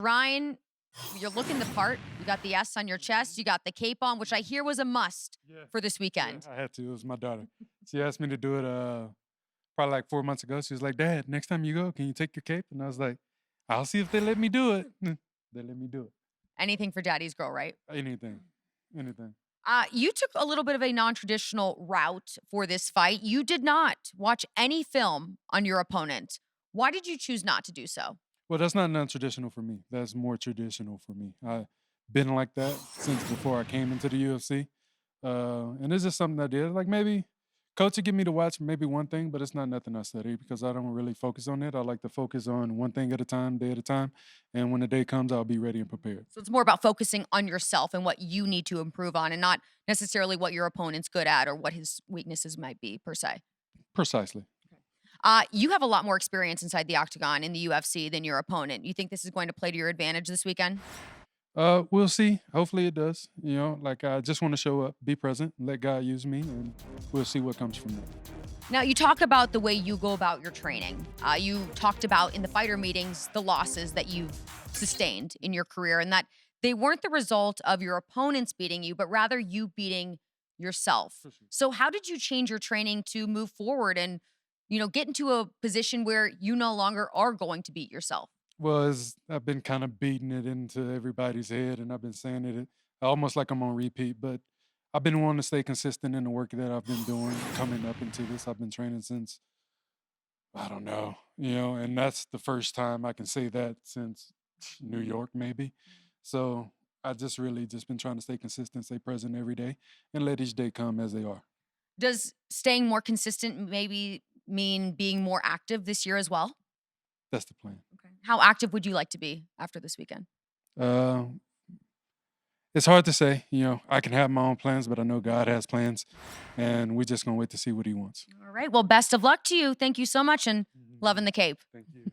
Ryan, you're looking the part. You got the S on your chest. You got the cape on, which I hear was a must for this weekend. I had to. It was my daughter. She asked me to do it probably like 4 months ago. She was like, "Dad, next time you go, can you take your cape?" And I was like, "I'll see if they let me do it." They let me do it. Anything for daddy's girl, right? Anything. Anything. You took a little bit of a non-traditional route for this fight. You did not watch any film on your opponent. Why did you choose not to do so? Well, that's not non-traditional for me. That's more traditional for me. I've been like that since before I came into the UFC. And it's just something I did. Like maybe coach would get me to watch maybe one thing, but it's not nothing I study because I don't really focus on it. I like to focus on one thing at a time, day at a time. And when the day comes, I'll be ready and prepared. So it's more about focusing on yourself and what you need to improve on and not necessarily what your opponent's good at or what his weaknesses might be per se. Precisely. You have a lot more experience inside the octagon in the UFC than your opponent. You think this is going to play to your advantage this weekend? We'll see. Hopefully it does. Like I just want to show up, be present, let God use me, and we'll see what comes from there. Now, you talk about the way you go about your training. You talked about in the fighter meetings the losses that you've sustained in your career and that they weren't the result of your opponents beating you, but rather you beating yourself. For sure. So how did you change your training to move forward and, get into a position where you no longer are going to beat yourself? Well, I've been kind of beating it into everybody's head, and I've been saying it almost like I'm on repeat. But I've been wanting to stay consistent in the work that I've been doing coming up into this. I've been training since I don't know, and that's the first time I can say that since New York, maybe. So I just really just been trying to stay consistent, stay present every day, and let each day come as they are. Does staying more consistent maybe mean being more active this year as well? That's the plan. Okay. How active would you like to be after this weekend? Uh, it's hard to say. I can have my own plans, but I know God has plans, and we're just gonna wait to see what He wants. All right. Well, best of luck to you. Thank you so much and Mhm. loving the cape. Thank you.